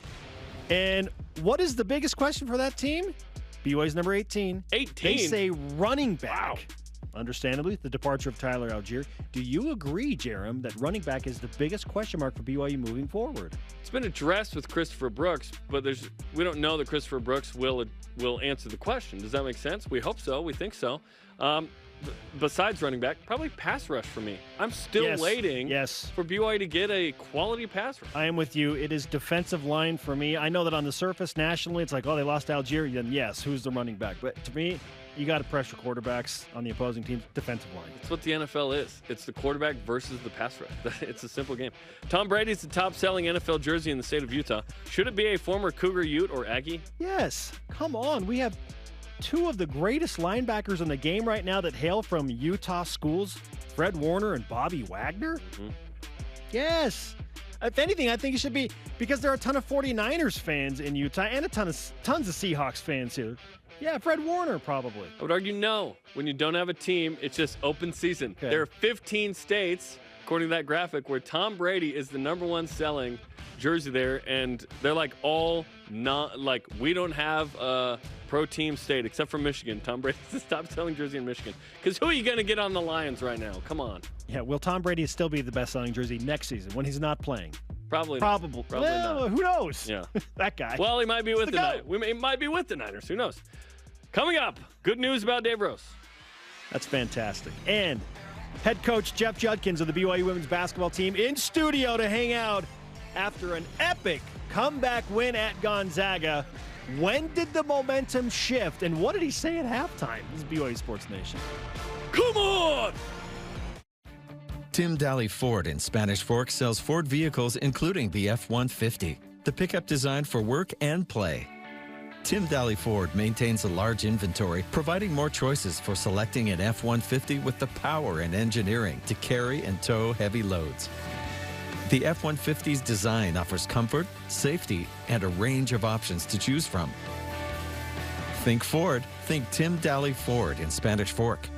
And what is the biggest question for that team? BYU's number 18. 18? They say running back. Wow. Understandably, the departure of Tyler Algier. Do you agree, Jarom, that running back is the biggest question mark for BYU moving forward? It's been addressed with Christopher Brooks, but we don't know that Christopher Brooks will answer the question. Does that make sense? We hope so. We think so. Besides running back, probably pass rush for me. I'm still waiting for BYU to get a quality pass rush. I am with you. It is defensive line for me. I know that on the surface nationally, it's like, oh, they lost Algier. Then yes, who's the running back? But to me, you got to pressure quarterbacks on the opposing team's defensive line. That's what the NFL is. It's the quarterback versus the pass rush. It's a simple game. Tom Brady's the top-selling NFL jersey in the state of Utah. Should it be a former Cougar, Ute, or Aggie? Yes. Come on. We have two of the greatest linebackers in the game right now that hail from Utah schools, Fred Warner and Bobby Wagner. Mm-hmm. Yes. If anything, I think it should be, because there are a ton of 49ers fans in Utah and tons of Seahawks fans here. Yeah, Fred Warner probably. I would argue no. When you don't have a team, it's just open season. Okay. There are 15 states, according to that graphic, where Tom Brady is the #1 selling jersey there, and they're like all not like, we don't have a pro team state except for Michigan. Tom Brady's the top selling jersey in Michigan. Because who are you going to get on the Lions right now? Come on. Yeah, will Tom Brady still be the best selling jersey next season when he's not playing? Probably well, not. Who knows? Yeah. That guy. Well, he might be with the Niners. He might be with the Niners. Who knows? Coming up, good news about Dave Rose. That's fantastic. And head coach Jeff Judkins of the BYU women's basketball team in studio to hang out after an epic comeback win at Gonzaga. When did the momentum shift, and what did he say at halftime? This is BYU Sports Nation. Come on! Tim Daly Ford in Spanish Fork sells Ford vehicles including the F-150, the pickup designed for work and play. Tim Daly Ford maintains a large inventory, providing more choices for selecting an F-150 with the power and engineering to carry and tow heavy loads. The F-150's design offers comfort, safety, and a range of options to choose from. Think Ford, think Tim Daly Ford in Spanish Fork.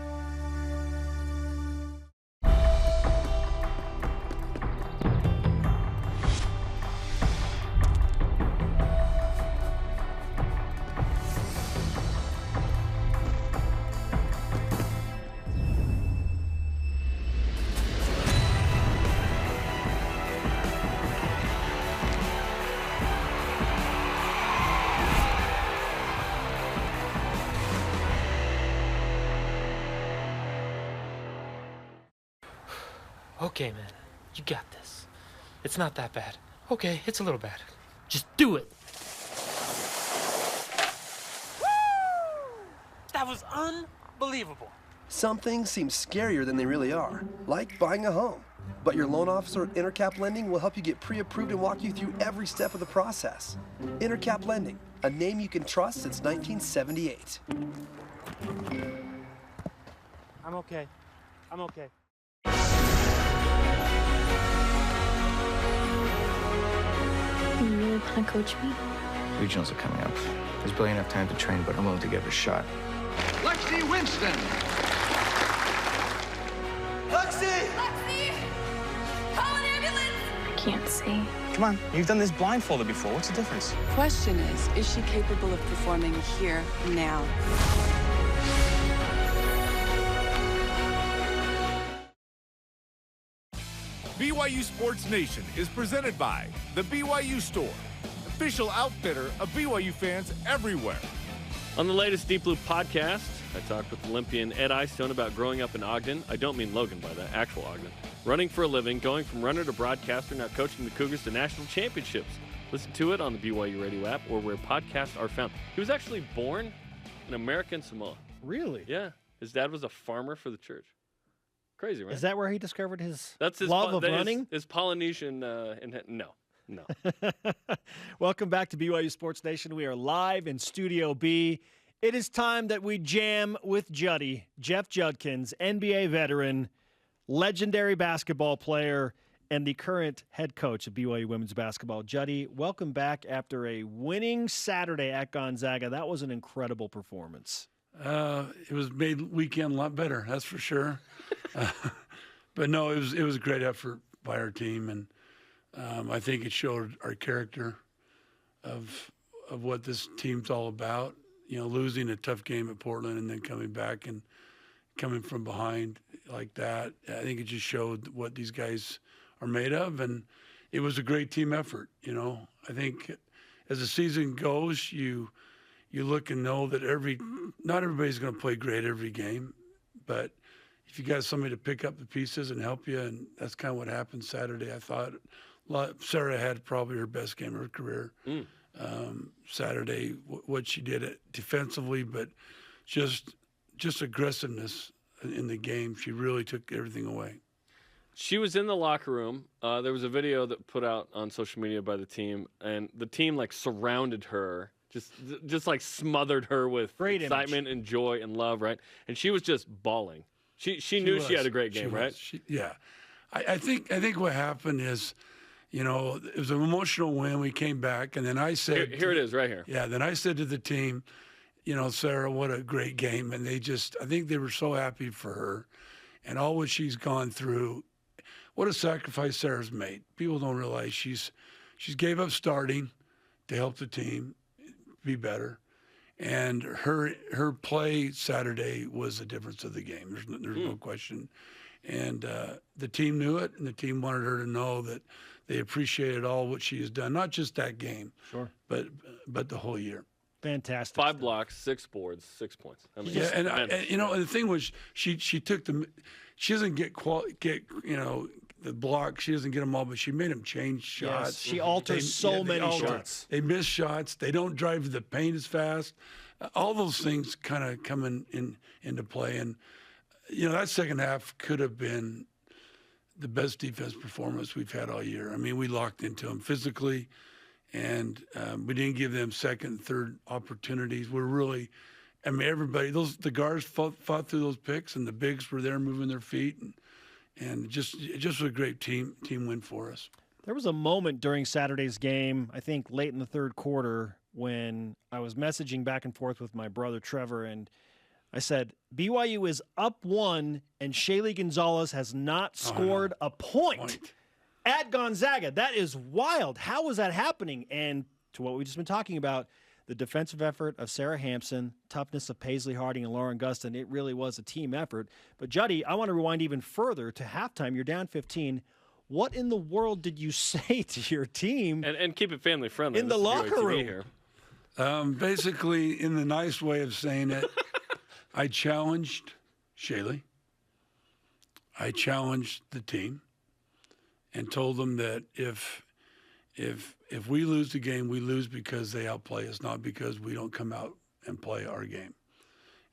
Okay, man, you got this. It's not that bad. Okay, it's a little bad. Just do it. Woo! That was unbelievable. Some things seem scarier than they really are, like buying a home. But your loan officer at Intercap Lending will help you get pre-approved and walk you through every step of the process. Intercap Lending, a name you can trust since 1978. I'm okay. I'm okay. You really want to coach me? Regionals are coming up. There's barely enough time to train, but I'm willing to give it a shot. Lexi Winston! Lexi! Lexi! Call an ambulance! I can't see. Come on, you've done this blindfolded before. What's the difference? Question is she capable of performing here, now? BYU Sports Nation is presented by the BYU Store, official outfitter of BYU fans everywhere. On the latest Deep Loop podcast, I talked with Olympian Ed Eyestone about growing up in Ogden. I don't mean Logan by that, actual Ogden. Running for a living, going from runner to broadcaster, now coaching the Cougars to national championships. Listen to it on the BYU Radio app or where podcasts are found. He was actually born in American Samoa. Really? Yeah. His dad was a farmer for the church. Crazy, right? Is that where he discovered his his love of running? His Polynesian, no. Welcome back to BYU Sports Nation. We are live in Studio B. It is time that we jam with Juddy, Jeff Judkins, NBA veteran, legendary basketball player, and the current head coach of BYU women's basketball. Juddy, welcome back after a winning Saturday at Gonzaga. That was an incredible performance. It was made weekend a lot better, that's for sure. But no, it was a great effort by our team, and I think it showed our character of what this team's all about. You know, losing a tough game at Portland and then coming back and coming from behind like that. I think it just showed what these guys are made of, and it was a great team effort. You know, I think as the season goes, you look and know that not everybody's going to play great every game, but if you got somebody to pick up the pieces and help you, and that's kind of what happened Saturday. I thought Sarah had probably her best game of her career Saturday, what she did defensively, but just just aggressiveness in the game. She really took everything away. She was in the locker room. There was a video that put out on social media by the team, and the team like surrounded her, just like smothered her with excitement and joy and love, right? And she was just bawling. She knew she had a great game, right? Yeah, I think what happened is, you know, it was an emotional win. We came back, and then I said, here it is, right here. Yeah, then I said to the team, you know, Sarah, what a great game, and I think they were so happy for her, and all what she's gone through. What a sacrifice Sarah's made. People don't realize she's gave up starting to help the team be better, and her play Saturday was the difference of the game. There's no question, and the team knew it, and the team wanted her to know that they appreciated all what she has done, not just that game, but the whole year. Fantastic. 5 blocks, 6 boards, 6 points. I mean, and you know, the thing was, she took she doesn't get you know, the block. She doesn't get them all, but she made them change shots. Yes, she alters many shots. They miss shots. They don't drive to the paint as fast. All those things kind of come into play. And, you know, that second half could have been the best defense performance we've had all year. I mean, we locked into them physically, and we didn't give them second, third opportunities. We're really, I mean, everybody, the guards fought through those picks, and the bigs were there moving their feet, and just was a great team win for us. There was a moment during Saturday's game, I think late in the third quarter, when I was messaging back and forth with my brother Trevor, and I said, BYU is up 1, and Shaylee Gonzalez has not scored a point at Gonzaga. That is wild. How is that happening? And to what we've just been talking about, the defensive effort of Sarah Hampson, toughness of Paisley Harding and Lauren Gustin, it really was a team effort. But, Juddy, I want to rewind even further to halftime. You're down 15. What in the world did you say to your team? And keep it family friendly. In the locker room. Here. Basically, in the nice way of saying it, I challenged Shaylee. I challenged the team and told them that if we lose the game, we lose because they outplay us, not because we don't come out and play our game.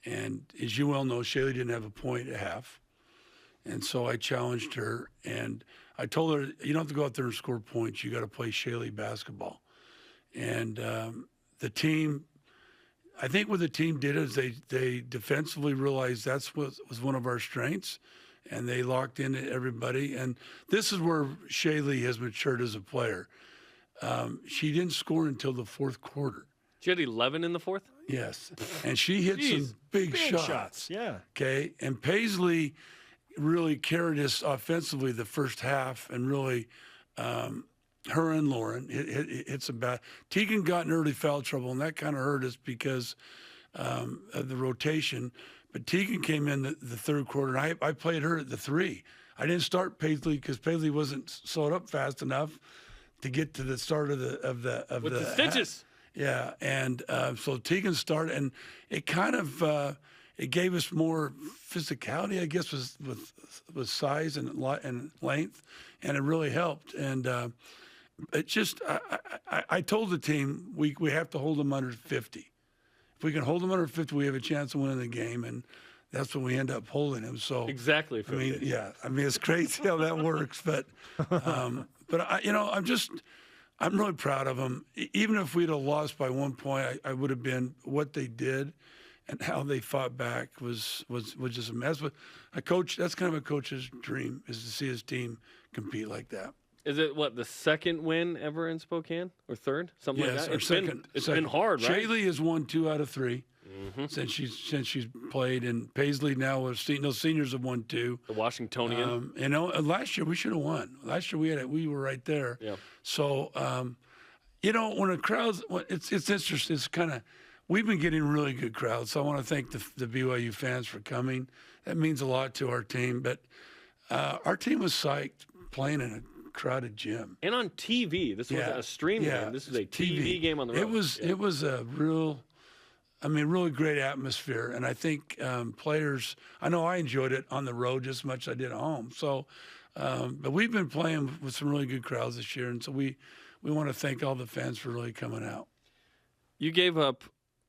And as you well know, Shaylee didn't have a point at half. And so I challenged her, and I told her, you don't have to go out there and score points. You got to play Shaylee basketball. And the team, I think what the team did is they defensively realized that's what was one of our strengths, and they locked in everybody. And this is where Shaylee has matured as a player. She didn't score until the fourth quarter. She had 11 in the fourth? Yes. And she hit some big shots. Yeah. Okay. And Paisley really carried us offensively the first half, and really her and Lauren hit some bad. Tegan got in early foul trouble, and that kind of hurt us because of the rotation. But Tegan came in the third quarter, and I played her at the 3. I didn't start Paisley because Paisley wasn't slowed up fast enough to get to the start of the stitches. Yeah, and so Tegan started, and it kind of it gave us more physicality, I guess, with size and length, and it really helped. And it just, I told the team we have to hold them under 50. If we can hold them under 50, we have a chance of winning the game, and that's when we end up holding them. So exactly 50. I mean, it's crazy how that works, but I'm really proud of them. Even if we'd have lost by 1 point, I would have been. What they did and how they fought back was just a mess. But a coach, that's kind of a coach's dream, is to see his team compete like that. Is it the second win ever in Spokane, or third, something like that? It's been hard, right? Shaylee has won 2 out of 3 since she's played, and Paisley now those seniors have won 2. The Washingtonian. Last year we should have won. Last year we were right there. Yeah. So when a crowd's, it's interesting. It's kind of, we've been getting really good crowds. So I want to thank the BYU fans for coming. That means a lot to our team. But our team was psyched playing in a crowded gym. And on TV. This wasn't a stream game. This was a TV game on the road. It was a really great atmosphere. And I think players, I know I enjoyed it on the road just as much as I did at home. So, but we've been playing with some really good crowds this year. And so we want to thank all the fans for really coming out. You gave up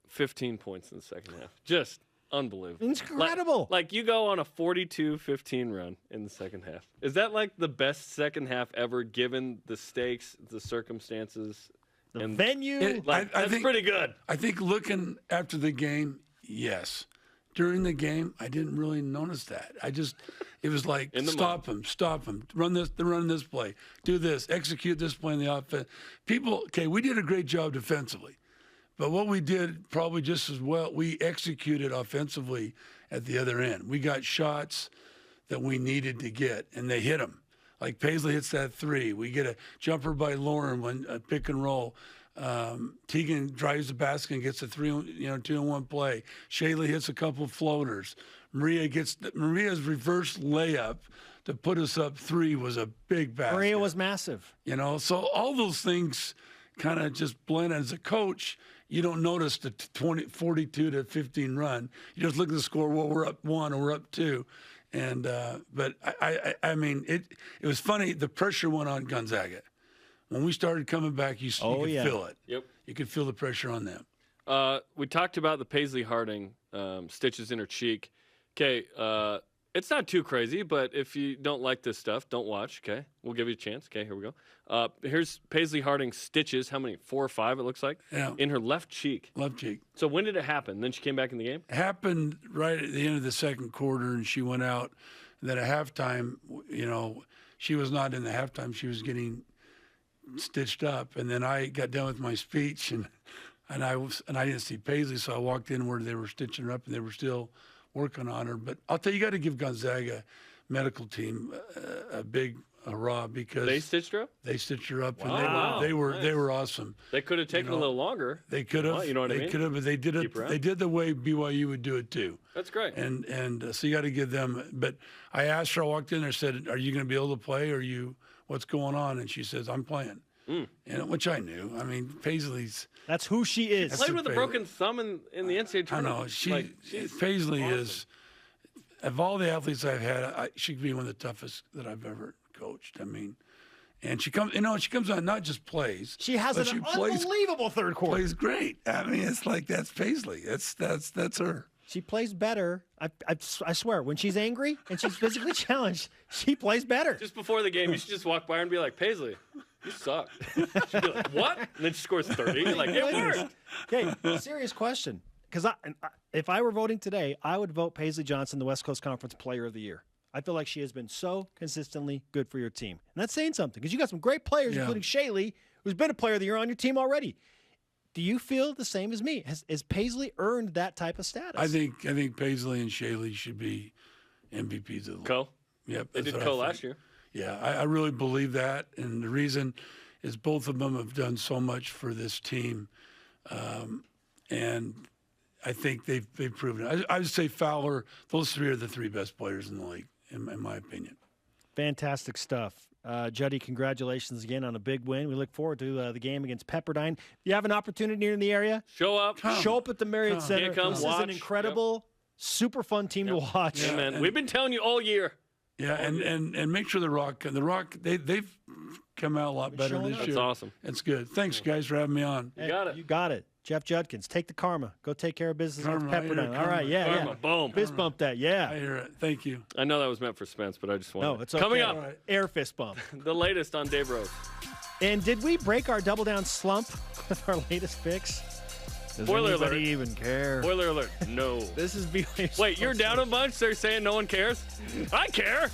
15 points in the second half. Just Unbelievable. Incredible. Like you go on a 42-15 run in the second half. Is that like the best second half ever given the stakes, the circumstances, the venue? That's pretty good. I think looking after the game, yes. During the game, I didn't really notice that. It was like, stop them, run this play, do this, execute this play in the offense. We did a great job defensively. But what we did probably just as well, we executed offensively at the other end. We got shots that we needed to get, and they hit them. Like Paisley hits that three. We get a jumper by Lauren when a pick and roll. Tegan drives the basket and gets a 2-on-1 play. Shaylee hits a couple of floaters. Maria's reverse layup to put us up 3 was a big basket. Maria was massive. So all those things kind of just blend. As a coach, you don't notice the 42-15 run. You just look at the score. Well, we're up 1 or we're up 2, and but I mean it was funny. The pressure went on Gonzaga when we started coming back. You could feel it. Yep, you could feel the pressure on them. We talked about the Paisley Harding stitches in her cheek. Okay, it's not too crazy, but if you don't like this stuff, don't watch. Okay, we'll give you a chance. Okay, here we go. Here's Paisley Harding's stitches. How many? 4 or 5, it looks like. Yeah. In her left cheek. Left cheek. So when did it happen? Then she came back in the game? It happened right at the end of the second quarter, and she went out. And then at halftime, she was not in the halftime. She was getting stitched up. And then I got done with my speech, and I didn't see Paisley, so I walked in where they were stitching her up, and they were still working on her. But I'll tell you, got to give Gonzaga medical team a big hurrah, because they stitched her up. They stitched her up, wow. and they were awesome. They could have taken a little longer. They could have. Well, you know what I mean? They could have, but they did it. They did the way BYU would do it too. That's great. And so you got to give them. But I asked her. I walked in there, said, "Are you going to be able to play? Or what's going on?" And she says, "I'm playing." Which I knew. I mean, Paisley's. That's who she is. Played with a broken thumb in the NCAA tournament. I know. Paisley awesome. Is. Of all the athletes I've had, she could be one of the toughest that I've ever coached. I mean, and she comes on, not just plays. She has an unbelievable third quarter. Plays great. I mean, it's like that's Paisley. That's her. She plays better. I swear, when she's angry and she's physically challenged, she plays better. Just before the game, you should just walk by her and be like, Paisley, you suck. She'd be like, what? And then she scores 30. You're like, it worked. Okay, serious question. Because if I were voting today, I would vote Paisley Johnson, the West Coast Conference Player of the Year. I feel like she has been so consistently good for your team. And that's saying something, because you got some great players, including Shaylee, who's been a Player of the Year on your team already. Do you feel the same as me? Has Paisley earned that type of status? I think Paisley and Shaylee should be MVPs of the league. Co? Yep. They did co last year. Yeah, I really believe that. And the reason is both of them have done so much for this team. And I think they've proven it. I would say Fowler, those 3 are the 3 best players in the league, in my opinion. Fantastic stuff. Juddy, congratulations again on a big win. We look forward to the game against Pepperdine. If you have an opportunity in the area, show up. Show up at the Marriott Center. This is an incredible, super fun team to watch. Yeah, man. We've been telling you all year. Yeah, and make sure the Rock, they've come out a lot better this year. That's awesome. That's good. Thanks, guys, for having me on. You got it. Jeff Judkins, take the karma. Go take care of business with Pepperdine. All right, karma. Boom. Fist bump that, yeah. I hear it. Thank you. I know that was meant for Spence, but I just wanted No, it's okay. Coming up. Right. Air fist bump. The latest on Dave Rose. And did we break our double down slump with our latest picks? Does Spoiler anybody alert. even care? Spoiler alert. No. This is BYU. Wait, you're down a bunch? They're saying no one cares? I care.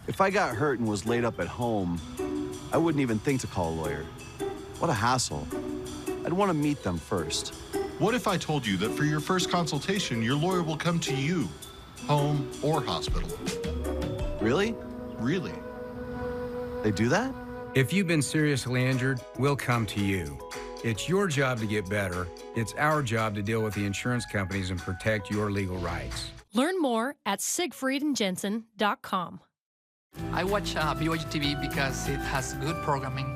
If I got hurt and was laid up at home, I wouldn't even think to call a lawyer. What a hassle. I'd want to meet them first. What if I told you that for your first consultation, your lawyer will come to you, home or hospital? Really? Really. They do that? If you've been seriously injured, we'll come to you. It's your job to get better. It's our job to deal with the insurance companies and protect your legal rights. Learn more at siegfriedandjensen.com. I watch BYU TV because it has good programming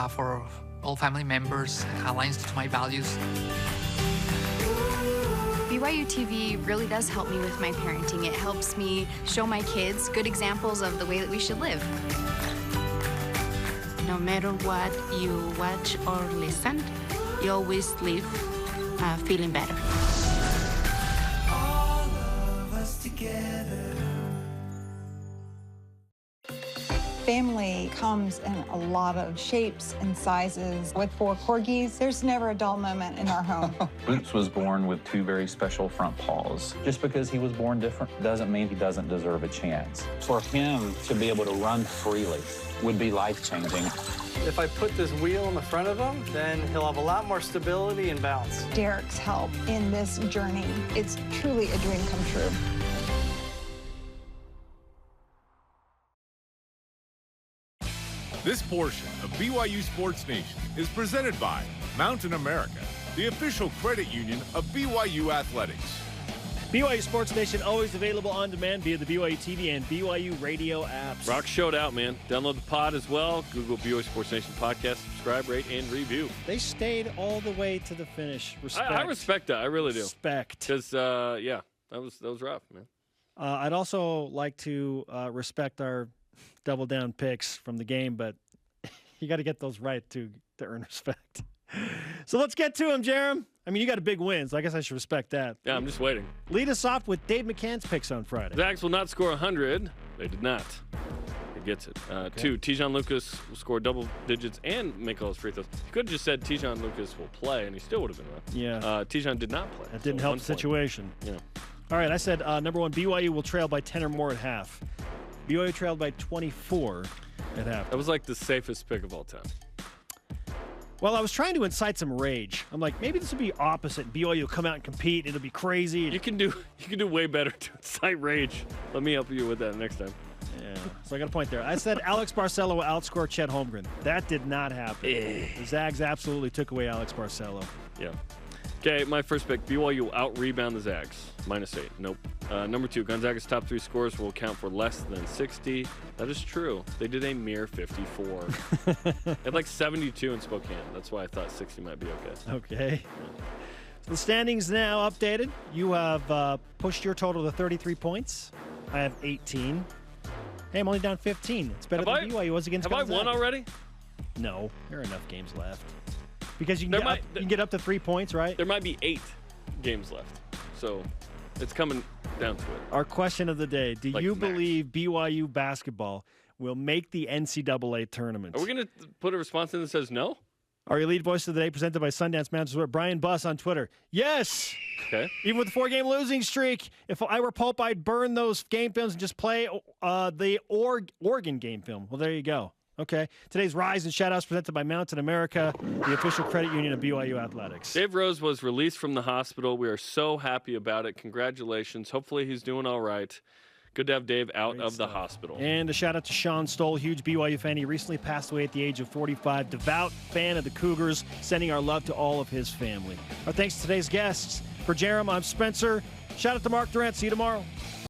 for all family members, aligns to my values. BYU TV really does help me with my parenting. It helps me show my kids good examples of the way that we should live. No matter what you watch or listen, you always leave feeling better. All of us together. Family comes in a lot of shapes and sizes. With 4 corgis, there's never a dull moment in our home. Boots was born with 2 very special front paws. Just because he was born different doesn't mean he doesn't deserve a chance. For him to be able to run freely would be life-changing. If I put this wheel in the front of him, then he'll have a lot more stability and balance. Derek's help in this journey, it's truly a dream come true. This portion of BYU Sports Nation is presented by Mountain America, the official credit union of BYU Athletics. BYU Sports Nation always available on demand via the BYU TV and BYU radio apps. Rock showed out, man. Download the pod as well. Google BYU Sports Nation podcast, subscribe, rate, and review. They stayed all the way to the finish. Respect. I respect that. I really do. Respect. Because, yeah, that was rough, man. I'd also like to respect our double down picks from the game, but you got to get those right to earn respect. So let's get to them, Jarom. I mean, you got a big win, so I guess I should respect that. Yeah, I'm just waiting. Lead us off with Dave McCann's picks on Friday. Zags will not score 100. They did not. He gets it. 2, Tijon Lucas will score double digits and make all his free throws. He could have just said Tijon Lucas will play, and he still would have been right. Yeah. Tijon did not play. That didn't help the situation. Yeah. All right, I said number 1, BYU will trail by 10 or more at half. BYU trailed by 24 at half. That was like the safest pick of all time. Well, I was trying to incite some rage. I'm like, maybe this will be opposite. BYU will come out and compete. It'll be crazy. You can do way better to incite rage. Let me help you with that next time. Yeah. So I got a point there. I said Alex Barcelo will outscore Chet Holmgren. That did not happen. The Zags absolutely took away Alex Barcelo. Yeah. Okay, my first pick, BYU will out-rebound the Zags. -8. Nope. Number 2, Gonzaga's top 3 scores will count for less than 60. That is true. They did a mere 54. They had like 72 in Spokane. That's why I thought 60 might be okay. Okay. So the standings now updated. You have pushed your total to 33 points. I have 18. Hey, I'm only down 15. It's better than BYU was against Gonzaga. Have I won already? No. There are enough games left. Because you can get up to 3 points, right? There might be 8 games left. So it's coming down to it. Our question of the day, do you believe BYU basketball will make the NCAA tournament? Are we going to put a response in that says no? Our elite voice of the day presented by Sundance Mountain. Brian Buss on Twitter. Yes! Okay. Even with the 4-game losing streak, if I were Pulp, I'd burn those game films and just play the Oregon game film. Well, there you go. Okay. Today's Rise and Shoutouts presented by Mountain America, the official credit union of BYU Athletics. Dave Rose was released from the hospital. We are so happy about it. Congratulations. Hopefully he's doing all right. Good to have Dave out of the hospital. And a shout out to Sean Stoll, huge BYU fan. He recently passed away at the age of 45. Devout fan of the Cougars, sending our love to all of his family. Our thanks to today's guests. For Jarom, I'm Spencer. Shout out to Mark Durrant. See you tomorrow.